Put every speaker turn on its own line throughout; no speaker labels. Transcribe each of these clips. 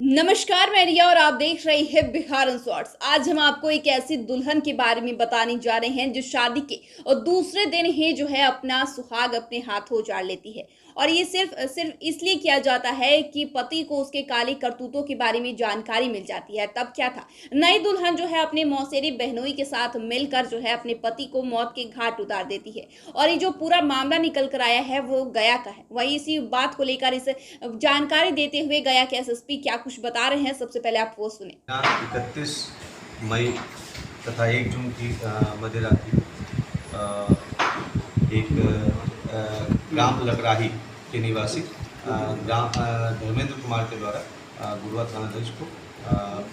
नमस्कार, मैं रिया और आप देख रहे हैं बिहार शॉर्ट्स। आज हम आपको एक ऐसी दुल्हन के बारे में बताने जा रहे हैं जो शादी के और दूसरे दिन ही जो है अपना सुहाग अपने हाथों उजाड़ लेती है। और ये सिर्फ सिर्फ इसलिए किया जाता है कि पति को उसके काले करतूतों के बारे में जानकारी मिल जाती है। तब क्या था, नई दुल्हन जो है अपने मौसेरी बहनोई के साथ मिलकर जो है अपने पति को मौत के घाट उतार देती है। और ये जो पूरा मामला निकल कर आया है वो गया का है। वही इसी बात को लेकर इस जानकारी देते हुए गया के एसएसपी क्या कुछ बता रहे हैं, सबसे पहले आप वो सुने।
31 मई तथा 1 जून की मध्य रात्रि एक ग्राम लकराही के निवासी ग्राम धर्मेंद्र कुमार के द्वारा गुरुआ थानाध्यक्ष को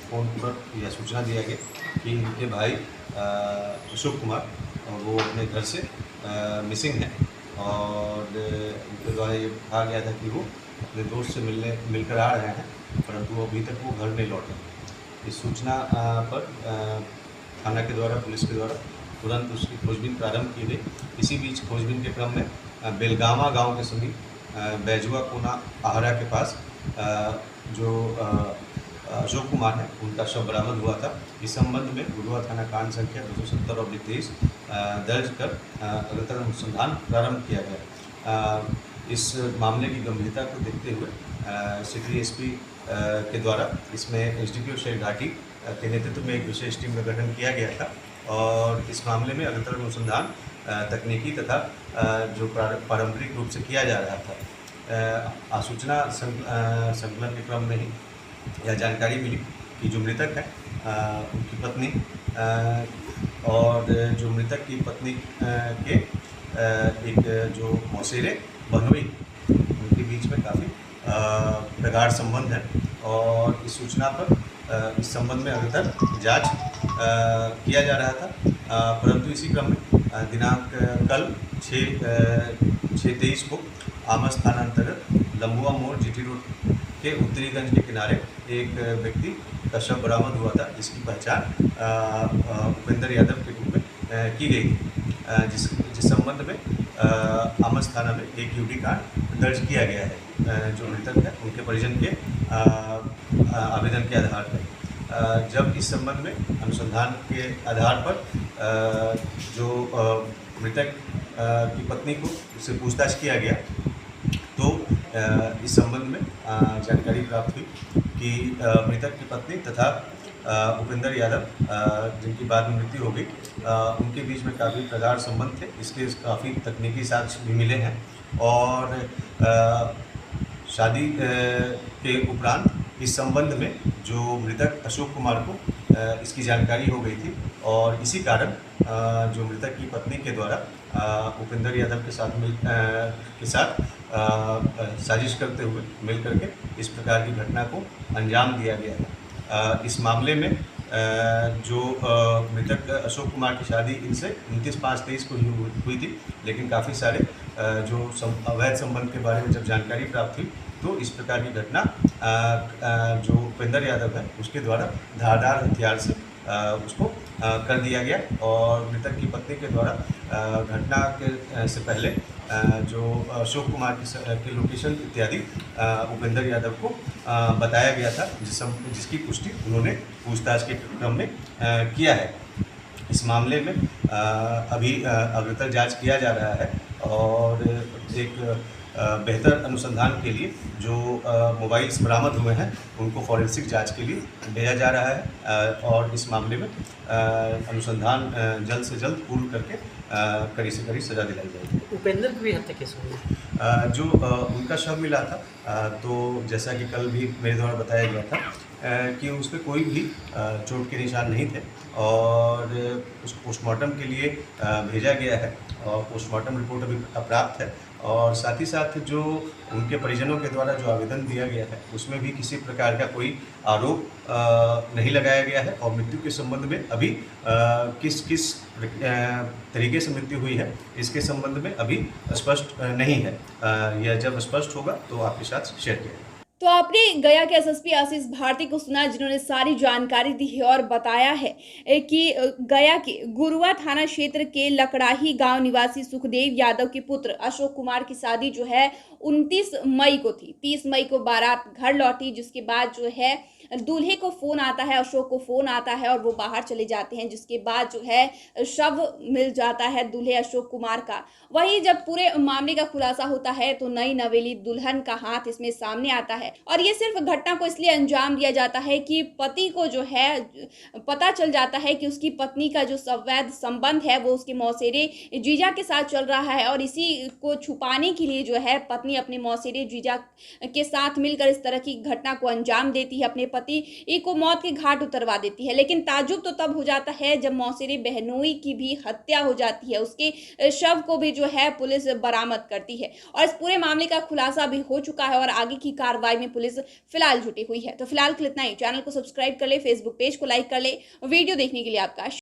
फ़ोन पर यह सूचना दिया गया कि इनके भाई अशोक कुमार वो अपने घर से मिसिंग हैं और उनके द्वारा ये कहा गया था कि वो अपने दोस्त से मिलकर आ रहे हैं, परंतु अभी तक वो घर नहीं लौटे। इस सूचना पर थाना के द्वारा, पुलिस के द्वारा तुरंत उसकी खोजबीन प्रारंभ की गई। इसी बीच खोजबीन के क्रम में बेलगामा गांव के समीप बैजुआ कोना आहरा के पास जो अशोक कुमार है उनका शव बरामद हुआ था। इस संबंध में गुरुआ थाना कांड संख्या 270/23 दर्ज कर अग्रतर अनुसंधान प्रारंभ किया गया। इस मामले की गंभीरता को देखते हुए सिटी एसपी के द्वारा इसमें एसडीपीओ शेख घाटी के नेतृत्व में एक विशेष टीम का गठन किया गया था और इस मामले में अग्रतर अनुसंधान तकनीकी तथा जो पारंपरिक रूप से किया जा रहा था। आसूचना संकलन के क्रम में ही यह जानकारी मिली कि जो मृतक है उनकी पत्नी और जो मृतक की पत्नी के एक जो मौसेरे बहनोई उनके बीच में काफ़ी प्रगाढ़ संबंध है और इस सूचना पर इस संबंध में अग्रतर जांच किया जा रहा था, परंतु इसी क्रम में दिनांक कल 6/23 को आमस थाना अंतर्गत लंबुआ मोड़ जीटी रोड के उत्तरीगंज के किनारे एक व्यक्ति का शव बरामद हुआ था, जिसकी पहचान उपेंद्र यादव के रूप में की गई थी, जिस संबंध में आमस थाना में एक यूडी कांड दर्ज किया गया है जो मृतक है उनके परिजन के आवेदन के आधार पर। जब इस संबंध में अनुसंधान के आधार पर जो मृतक की पत्नी को उससे पूछताछ किया गया तो इस संबंध में जानकारी प्राप्त हुई कि मृतक की पत्नी तथा उपेंद्र यादव जिनकी बाद में मृत्यु हो गई, उनके बीच में काफ़ी प्रगाढ़ संबंध थे। इसके काफ़ी तकनीकी साक्ष्य भी मिले हैं और शादी के उपरांत इस संबंध में जो मृतक अशोक कुमार को इसकी जानकारी हो गई थी और इसी कारण जो मृतक की पत्नी के द्वारा उपेंद्र यादव के साथ साजिश करते हुए मिल करके इस प्रकार की घटना को अंजाम दिया गया है। इस मामले में जो मृतक अशोक कुमार की शादी इनसे 29/5/23 को ही हुई थी, लेकिन काफ़ी सारे जो अवैध संबंध के बारे में जब जानकारी प्राप्त हुई तो इस प्रकार की घटना जो उपेंद्र यादव है उसके द्वारा धारदार हथियार से उसको कर दिया गया और मृतक की पत्नी के द्वारा घटना के से पहले जो अशोक कुमार की लोकेशन इत्यादि उपेंद्र यादव को बताया गया था, जिसकी पुष्टि उन्होंने पूछताछ के क्रम में किया है। इस मामले में अभी अग्रतर जांच किया जा रहा है और एक बेहतर अनुसंधान के लिए जो मोबाइल्स बरामद हुए हैं उनको फॉरेंसिक जांच के लिए भेजा जा रहा है और इस मामले में अनुसंधान जल्द से जल्द पूर्ण करके कड़ी से कड़ी सजा दिलाई जाएगी।
उपेंद्र की भी हत्या कैसे हुई?
जो उनका शव मिला था तो जैसा कि कल भी मेरे द्वारा बताया गया था कि उस पर कोई भी चोट के निशान नहीं थे और उस पोस्टमार्टम के लिए भेजा गया है और पोस्टमार्टम रिपोर्ट अभी प्राप्त है और साथ ही साथ जो उनके परिजनों के द्वारा जो आवेदन दिया गया है उसमें भी किसी प्रकार का कोई आरोप नहीं लगाया गया है और मृत्यु के संबंध में अभी किस किस तरीके से मृत्यु हुई है इसके संबंध में अभी स्पष्ट नहीं है। यह जब स्पष्ट होगा तो आपके साथ शेयर किया जाएगा।
तो आपने गया के एसएसपी आशीष भारती को सुना, जिन्होंने सारी जानकारी दी है और बताया है कि गया के गुरुआ थाना क्षेत्र के लकड़ाही गांव निवासी सुखदेव यादव के पुत्र अशोक कुमार की शादी जो है 29 मई को थी। 30 मई को बारात घर लौटी, जिसके बाद जो है दूल्हे को फ़ोन आता है, अशोक को फ़ोन आता है और वो बाहर चले जाते हैं, जिसके बाद जो है शव मिल जाता है दूल्हे अशोक कुमार का। वहीं जब पूरे मामले का खुलासा होता है तो नई नवेली दुल्हन का हाथ इसमें सामने आता है और ये सिर्फ घटना को इसलिए अंजाम दिया जाता है कि पति को जो है पता चल जाता है कि उसकी पत्नी का जो अवैध संबंध है वो उसके मौसेरे जीजा के साथ चल रहा है, और इसी को छुपाने के लिए जो है पत्नी अपने मौसेरे जीजा के साथ मिलकर इस तरह की घटना को अंजाम देती है, अपने पति को मौत के घाट उतरवा देती है। लेकिन ताज्जुब तो तब हो जाता है जब मौसेरे बहनोई की भी हत्या हो जाती है, उसके शव को भी जो है पुलिस बरामद करती है और इस पूरे मामले का खुलासा भी हो चुका है और आगे की कार्रवाई में पुलिस फिलहाल जुटी हुई है। तो फिलहाल के लिए इतना ही। चैनल को सब्सक्राइब कर ले, फेसबुक पेज को लाइक कर ले। वीडियो देखने के लिए आपका